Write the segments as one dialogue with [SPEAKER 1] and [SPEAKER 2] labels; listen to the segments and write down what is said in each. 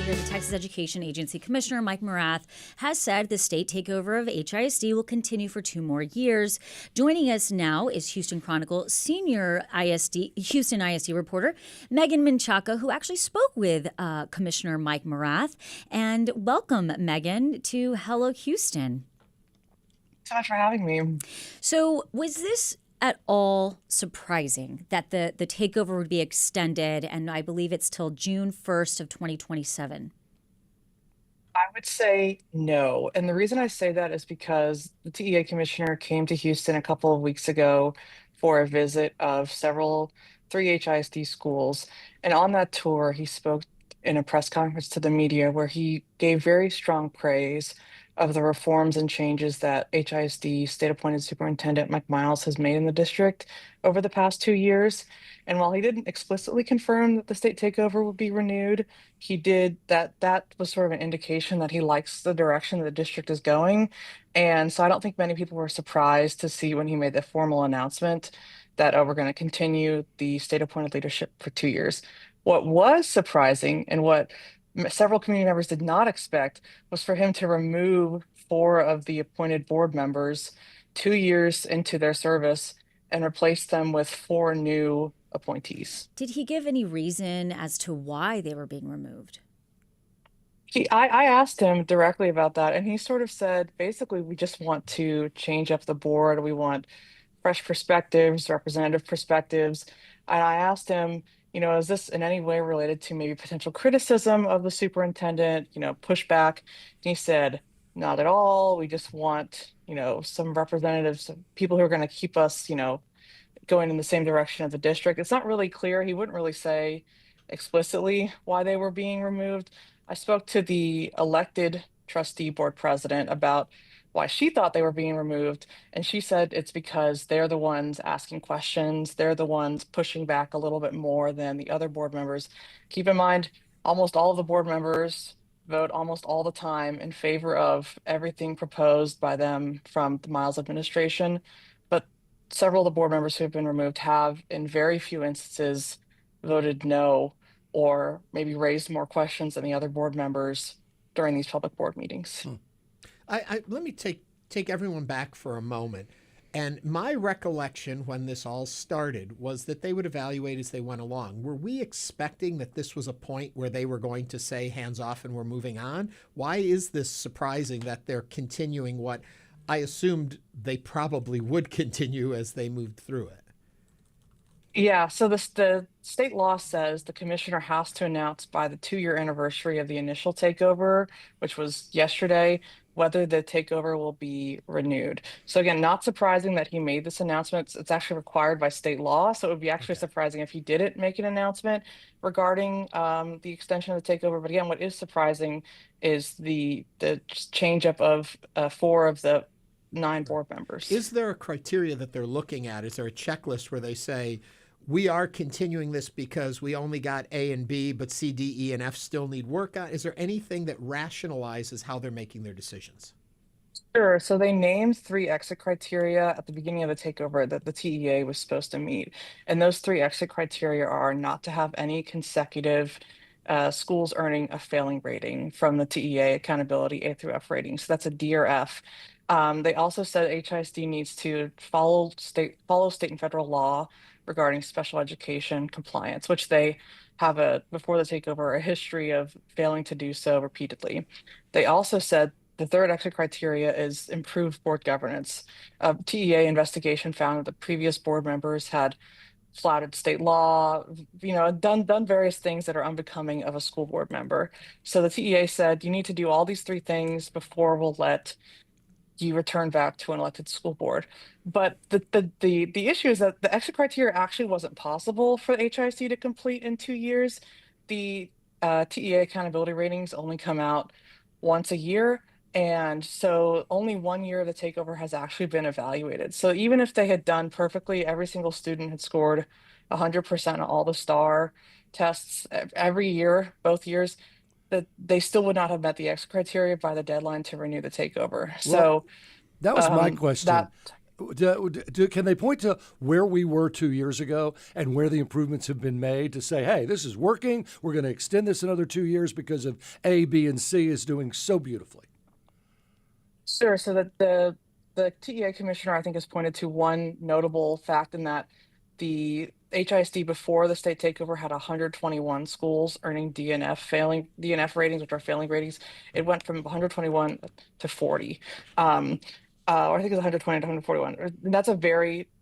[SPEAKER 1] the Texas Education Agency Commissioner, Mike Morath, has said the state takeover of HISD will continue for 2 more years. Joining us now is Houston Chronicle senior Houston ISD reporter, Megan Menchaca, who actually spoke with Commissioner Mike Morath. And welcome, Megan, to Hello Houston.
[SPEAKER 2] Thanks so much for having me.
[SPEAKER 1] So was this at all surprising that the takeover would be extended, and I believe it's till June 1st of 2027?
[SPEAKER 2] I would say no. And the reason I say that is because the TEA commissioner came to Houston a couple of weeks ago for a visit of several 3 HISD schools. And on that tour, he spoke in a press conference to the media where he gave very strong praise of the reforms and changes that HISD state appointed superintendent Mike Miles has made in the district over the past 2 years. And while he didn't explicitly confirm that the state takeover would be renewed, he did that was sort of an indication that he likes the direction the district is going. And so I don't think many people were surprised to see when he made the formal announcement that, oh, we're going to continue the state appointed leadership for 2 years. What was surprising and what several community members did not expect was for him to remove 4 of the appointed board members 2 years into their service and replace them with 4 new appointees.
[SPEAKER 1] Did he give any reason as to why they were being removed?
[SPEAKER 2] I asked him directly about that, and he sort of said, basically, we just want to change up the board. We want fresh perspectives, representative perspectives. And I asked him, is this in any way related to maybe potential criticism of the superintendent, pushback? And he said, not at all. We just want, some representatives, people who are going to keep us, going in the same direction of the district. It's not really clear. He wouldn't really say explicitly why they were being removed. I spoke to the elected trustee board president about why she thought they were being removed. And she said it's because they're the ones asking questions. They're the ones pushing back a little bit more than the other board members. Keep in mind, almost all of the board members vote almost all the time in favor of everything proposed by them from the Miles administration. But several of the board members who have been removed have, in very few instances, voted no or maybe raised more questions than the other board members during these public board meetings.
[SPEAKER 3] Let me take everyone back for a moment. And my recollection when this all started was that they would evaluate as they went along. Were we expecting that this was a point where they were going to say hands off and we're moving on? Why is this surprising that they're continuing what I assumed they probably would continue as they moved through it?
[SPEAKER 2] Yeah, so the state law says the commissioner has to announce by the 2 year anniversary of the initial takeover, which was yesterday, whether the takeover will be renewed. So again, not surprising that he made this announcement. It's actually required by state law. So it would be actually surprising if he didn't make an announcement regarding the extension of the takeover. But again, what is surprising is the change up of 4 of the 9 board members.
[SPEAKER 3] Is there a criteria that they're looking at? Is there a checklist where they say, we are continuing this because we only got A and B, but C, D, E, and F still need work on? Is there anything that rationalizes how they're making their decisions?
[SPEAKER 2] Sure. So they named 3 exit criteria at the beginning of the takeover that the TEA was supposed to meet. And those 3 exit criteria are not to have any consecutive schools earning a failing rating from the TEA accountability A through F rating. So that's a D or F. They also said HISD needs to follow state and federal law regarding special education compliance, which they have before the takeover, a history of failing to do so repeatedly. They also said the 3rd exit criteria is improved board governance. A TEA investigation found that the previous board members had flouted state law, done various things that are unbecoming of a school board member. So the TEA said you need to do all these 3 things before we'll let you return back to an elected school board. But the issue is that the exit criteria actually wasn't possible for the HIC to complete in 2 years. The TEA accountability ratings only come out once a year. And so only 1 year of the takeover has actually been evaluated. So even if they had done perfectly, every single student had scored 100% on all the STAR tests every year, both years, that they still would not have met the exit criteria by the deadline to renew the takeover. So
[SPEAKER 4] that was my question. Can they point to where we were 2 years ago and where the improvements have been made to say, hey, this is working, we're going to extend this another 2 years because of A, B, and C is doing so beautifully?
[SPEAKER 2] Sure. So that the TEA commissioner, I think, has pointed to one notable fact in that the HISD before the state takeover had 121 schools earning DNF ratings, which are failing ratings. It went from 121 to 40. Or I think it's 120 to 141. And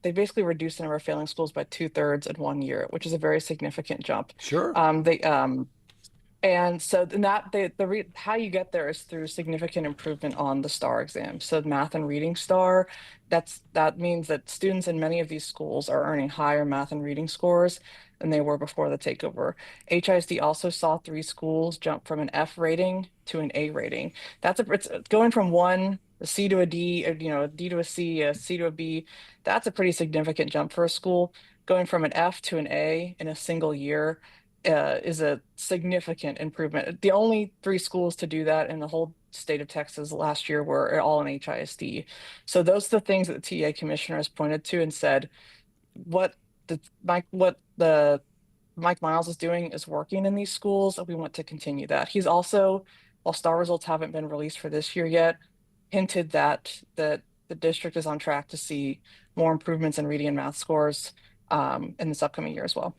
[SPEAKER 2] they basically reduced the number of failing schools by 2/3 in 1 year, which is a very significant jump.
[SPEAKER 4] Sure.
[SPEAKER 2] And so then how you get there is through significant improvement on the STAR exam. So math and reading STAR, that means that students in many of these schools are earning higher math and reading scores than they were before the takeover. HISD also saw 3 schools jump from an F rating to an A rating. It's going from a C to a D, or, a D to a C to a B. That's a pretty significant jump for a school. Going from an F to an A in a single year is a significant improvement. The only 3 schools to do that in the whole state of Texas last year were all in HISD. So those are the things that the TEA commissioner has pointed to and said, what the Mike Manouse is doing is working in these schools, and we want to continue that. He's also, while STAR results haven't been released for this year yet, hinted that the district is on track to see more improvements in reading and math scores in this upcoming year as well.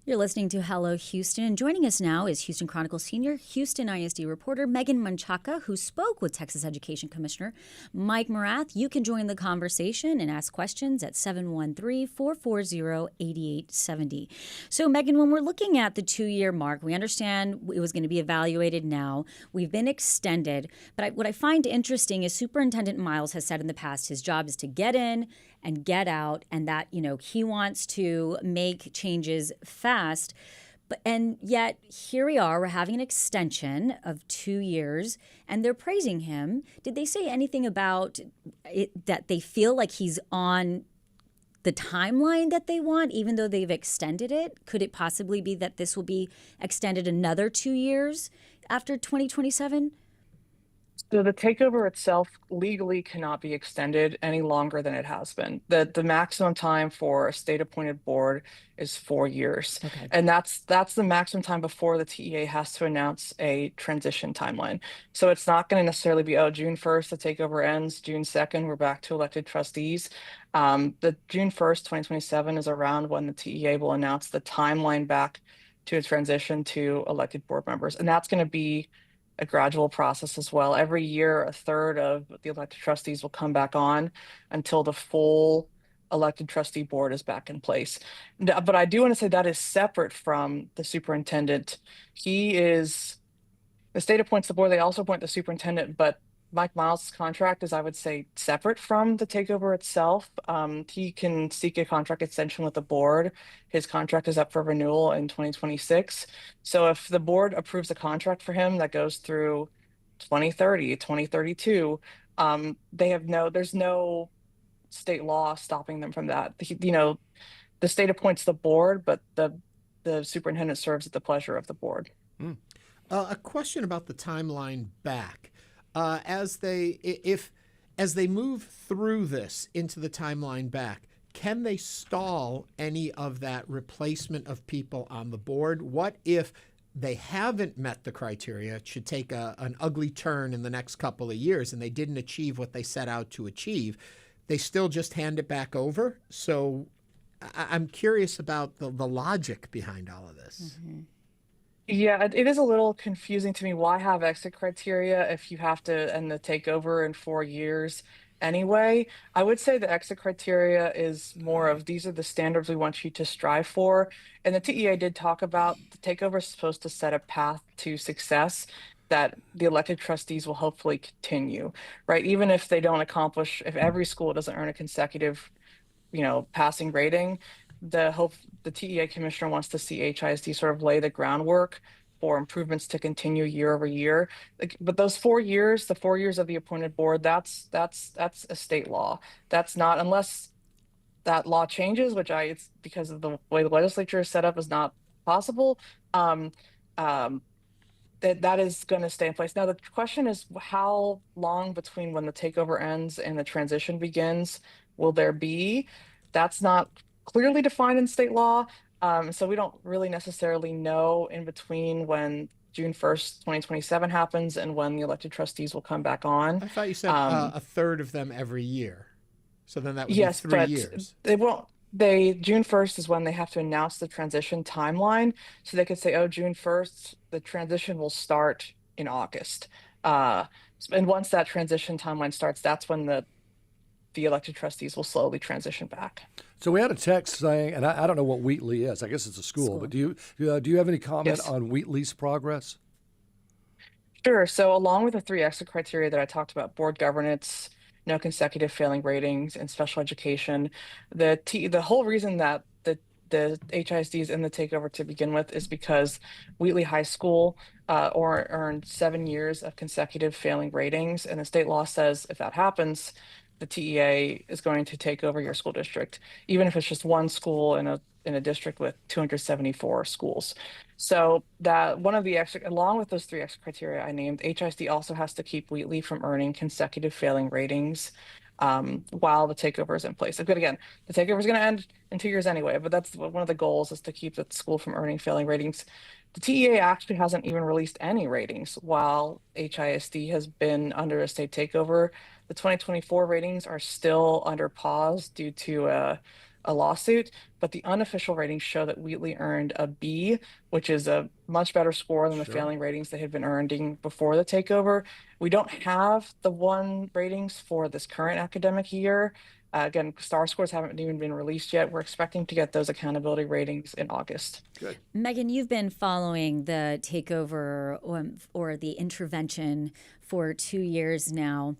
[SPEAKER 1] You're listening to Hello Houston, and joining us now is Houston Chronicle senior Houston ISD reporter Megan Menchaca, who spoke with Texas Education Commissioner Mike Morath. You can join the conversation and ask questions at 713-440-8870. So, Megan, when we're looking at the 2-year mark, we understand it was going to be evaluated now. We've been extended, but what I find interesting is Superintendent Miles has said in the past his job is to get in and get out, and that, he wants to make changes fast. And yet here we are, we're having an extension of 2 years, and they're praising him. Did they say anything about it, that they feel like he's on the timeline that they want, even though they've extended it? Could it possibly be that this will be extended another 2 years after 2027?
[SPEAKER 2] So the takeover itself legally cannot be extended any longer than it has been. The maximum time for a state-appointed board is 4 years.
[SPEAKER 1] Okay.
[SPEAKER 2] And that's the maximum time before the TEA has to announce a transition timeline. So it's not going to necessarily be, June 1st, the takeover ends, June 2nd, we're back to elected trustees. The June 1st, 2027 is around when the TEA will announce the timeline back to a transition to elected board members. And that's going to be a gradual process as well. Every year, a third of the elected trustees will come back on until the full elected trustee board is back in place. But I do want to say that is separate from the superintendent. The state appoints the board, they also appoint the superintendent, but Mike Miles' contract is, I would say, separate from the takeover itself. He can seek a contract extension with the board. His contract is up for renewal in 2026. So if the board approves a contract for him that goes through 2030, 2032, there's no state law stopping them from that. The state appoints the board, but the superintendent serves at the pleasure of the board.
[SPEAKER 3] A question about the timeline back. As they move through this into the timeline back, can they stall any of that replacement of people on the board? What if they haven't met the criteria, it should take an ugly turn in the next couple of years, and they didn't achieve what they set out to achieve? They still just hand it back over? So I'm curious about the logic behind all of this.
[SPEAKER 1] Mm-hmm.
[SPEAKER 2] Yeah, it is a little confusing to me. Why have exit criteria if you have to end the takeover in 4 years anyway? I would say the exit criteria is more of, these are the standards we want you to strive for. And the TEA did talk about the takeover is supposed to set a path to success that the elected trustees will hopefully continue, right? Even if they don't accomplish, if every school doesn't earn a consecutive, passing rating, the TEA commissioner wants to see HISD sort of lay the groundwork for improvements to continue year over year. But those 4 years, the 4 years of the appointed board, that's a state law. That's not, unless that law changes, which it's because of the way the legislature is set up, is not possible. That is going to stay in place. Now, the question is how long between when the takeover ends and the transition begins will there be? That's not clearly defined in state law. So we don't really necessarily know in between when June 1st, 2027 happens and when the elected trustees will come back on.
[SPEAKER 3] I thought you said
[SPEAKER 2] Um,
[SPEAKER 3] a third of them every year. So then that would be
[SPEAKER 2] yes,
[SPEAKER 3] three
[SPEAKER 2] but
[SPEAKER 3] years.
[SPEAKER 2] they won't. June 1st is when they have to announce the transition timeline. So they could say, oh, June 1st, the transition will start in August. Uh, and once that transition timeline starts, that's when the elected trustees will slowly transition back.
[SPEAKER 4] So we had a text saying, and I don't know what Wheatley is. I guess it's a school. But do you have any comment
[SPEAKER 2] Yes.
[SPEAKER 4] on Wheatley's progress?
[SPEAKER 2] Sure. So along with the three exit criteria that I talked about, board governance, no consecutive failing ratings, and special education, the whole reason that the HISD is in the takeover to begin with is because Wheatley High School or earned 7 years of consecutive failing ratings, and the state law says if that happens, the TEA is going to take over your school district, even if it's just one school in a district with 274 schools. So that one of the extra, along with those three extra criteria I named, HISD also has to keep Wheatley from earning consecutive failing ratings while the takeover is in place. But again, the takeover is going to end in 2 years anyway, but that's one of the goals is to keep the school from earning failing ratings. The TEA actually hasn't even released any ratings while HISD has been under a state takeover. The 2024 ratings are still under pause due to a lawsuit, but the unofficial ratings show that Wheatley earned a B, which is a much better score than the
[SPEAKER 4] Sure.
[SPEAKER 2] failing ratings they had been earning before the takeover. We don't have the one ratings for this current academic year. Again, STAR scores haven't even been released yet. We're expecting to get those accountability ratings in August.
[SPEAKER 4] Good.
[SPEAKER 1] Megan, you've been following the takeover or the intervention for 2 years now.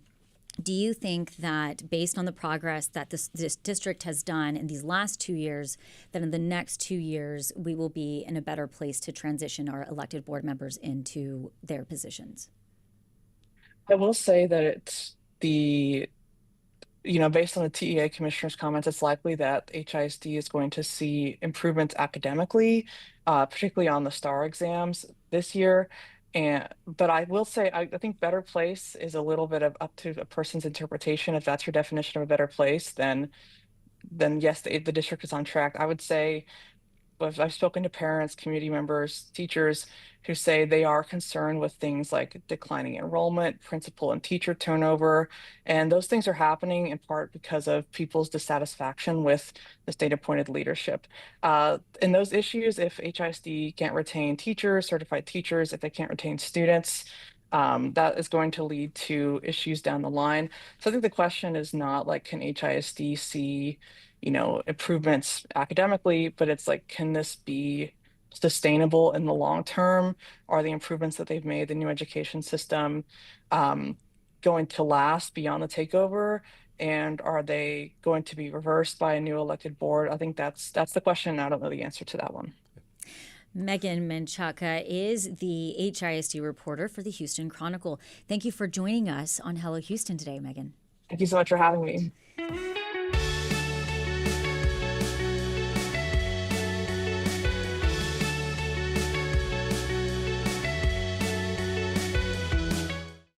[SPEAKER 1] Do you think that based on the progress that this district has done in these last 2 years, that in the next 2 years we will be in a better place to transition our elected board members into their positions?
[SPEAKER 2] I will say that based on the TEA commissioner's comments, it's likely that HISD is going to see improvements academically, particularly on the STAR exams this year. But I will say, I think better place is a little bit of up to a person's interpretation. If that's your definition of a better place, then yes, the district is on track. I would say I've spoken to parents, community members, teachers who say they are concerned with things like declining enrollment, principal and teacher turnover. And those things are happening in part because of people's dissatisfaction with the state appointed leadership. And those issues, if HISD can't retain teachers, certified teachers, if they can't retain students, that is going to lead to issues down the line. So I think the question is not like, can HISD see improvements academically, but it's like, can this be sustainable in the long term? Are the improvements that they've made, the new education system, going to last beyond the takeover? And are they going to be reversed by a new elected board? I think that's the question. I don't know the answer to that one.
[SPEAKER 1] Megan Menchaca is the HISD reporter for the Houston Chronicle. Thank you for joining us on Hello Houston today, Megan.
[SPEAKER 2] Thank you so much for having me.